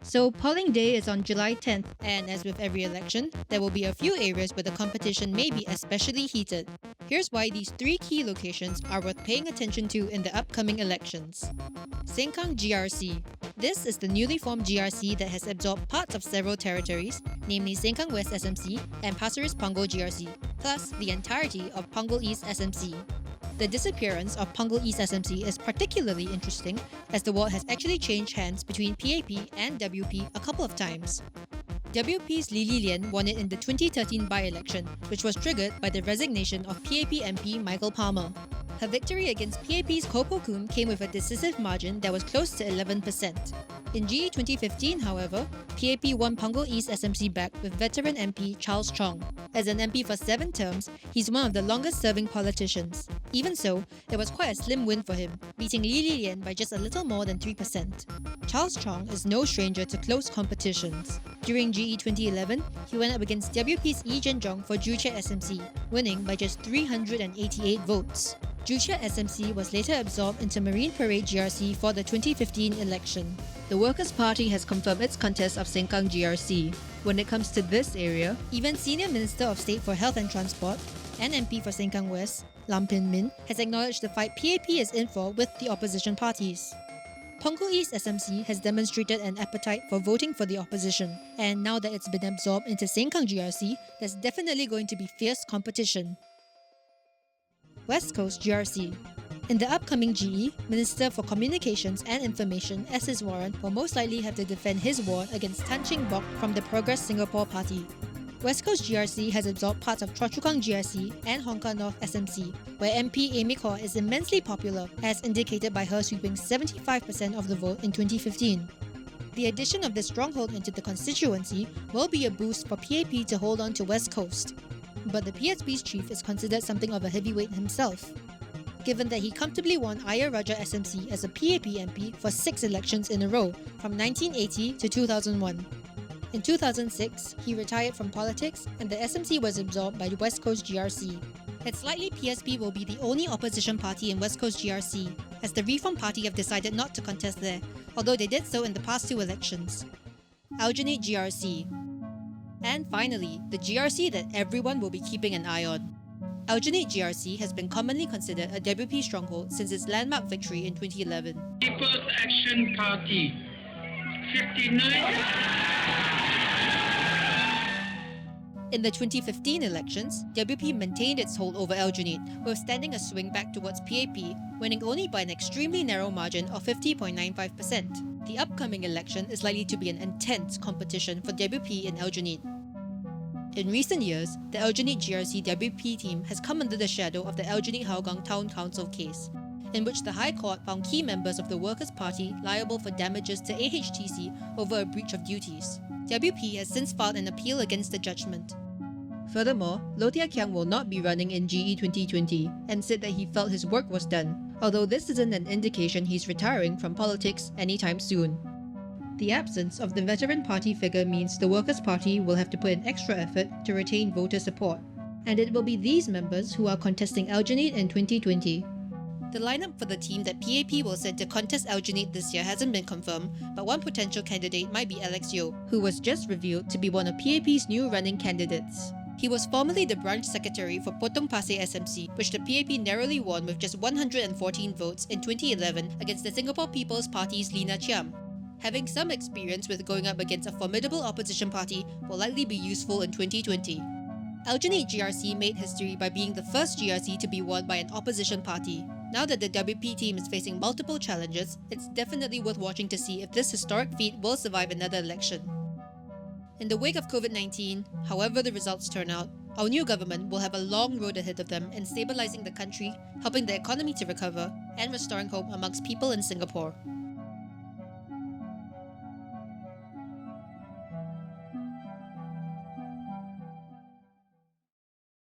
So, polling day is on July 10th, and as with every election, there will be a few areas where the competition may be especially heated. Here's why these three key locations are worth paying attention to in the upcoming elections. Sengkang GRC. This is the newly formed GRC that has absorbed parts of several territories, namely Sengkang West SMC and Pasir Ris Punggol GRC, plus the entirety of Punggol East SMC. The disappearance of Punggol East SMC is particularly interesting as the ward has actually changed hands between PAP and WP a couple of times. WP's Li Lian won it in the 2013 by-election, which was triggered by the resignation of PAP MP Michael Palmer. Her victory against PAP's Kopo Kum came with a decisive margin that was close to 11%. In GE2015, however, PAP won Punggol East SMC back with veteran MP Charles Chong. As an MP for 7 terms, he's one of the longest-serving politicians. Even so, it was quite a slim win for him, beating Li Lian by just a little more than 3%. Charles Chong is no stranger to close competitions. During GE2011, he went up against WP's Yi Zhenzhong for Joo Chiat SMC, winning by just 388 votes. Joo Chiat SMC was later absorbed into Marine Parade GRC for the 2015 election. The Workers' Party has confirmed its contest of Sengkang GRC. When it comes to this area, even Senior Minister of State for Health and Transport and MP for Sengkang West, Lam Pin Min, has acknowledged the fight PAP is in for with the opposition parties. Punggol East SMC has demonstrated an appetite for voting for the opposition, and now that it's been absorbed into Sengkang GRC, there's definitely going to be fierce competition. West Coast GRC. In the upcoming GE, Minister for Communications and Information S.S. Warren will most likely have to defend his ward against Tan Cheng Bock from the Progress Singapore Party. West Coast GRC has absorbed parts of Choa Chu Kang GRC and Hong Kong North SMC, where MP Amy Khor is immensely popular, as indicated by her sweeping 75% of the vote in 2015. The addition of this stronghold into the constituency will be a boost for PAP to hold on to West Coast. But the PSP's chief is considered something of a heavyweight himself, given that he comfortably won Ayer Rajah SMC as a PAP MP for 6 elections in a row, from 1980 to 2001. In 2006, he retired from politics and the SMC was absorbed by West Coast GRC. It's likely PSP will be the only opposition party in West Coast GRC, as the Reform Party have decided not to contest there, although they did so in the past 2 elections. Aljunied GRC. And finally, the GRC that everyone will be keeping an eye on. Aljunied GRC has been commonly considered a WP stronghold since its landmark victory in 2011. People's Action Party, 59. In the 2015 elections, WP maintained its hold over Aljunied, withstanding a swing back towards PAP, winning only by an extremely narrow margin of 50.95%. The upcoming election is likely to be an intense competition for WP in Aljunied. In recent years, the Aljunied GRC WP team has come under the shadow of the Aljunied Hougang Town Council case, in which the High Court found key members of the Workers' Party liable for damages to AHTC over a breach of duties. WP has since filed an appeal against the judgment. Furthermore, Low Tia Kiang will not be running in GE2020 and said that he felt his work was done, although this isn't an indication he's retiring from politics anytime soon. The absence of the veteran party figure means the Workers' Party will have to put in extra effort to retain voter support, and it will be these members who are contesting Aljunied in 2020. The lineup for the team that PAP will send to contest Aljunied this year hasn't been confirmed, but one potential candidate might be Alex Yeo, who was just revealed to be one of PAP's new running candidates. He was formerly the branch secretary for Potong Pasir SMC, which the PAP narrowly won with just 114 votes in 2011 against the Singapore People's Party's Lina Chiam. Having some experience with going up against a formidable opposition party will likely be useful in 2020. Aljunied GRC made history by being the first GRC to be won by an opposition party. Now that the WP team is facing multiple challenges, it's definitely worth watching to see if this historic feat will survive another election. In the wake of COVID-19, however the results turn out, our new government will have a long road ahead of them in stabilizing the country, helping the economy to recover, and restoring hope amongst people in Singapore.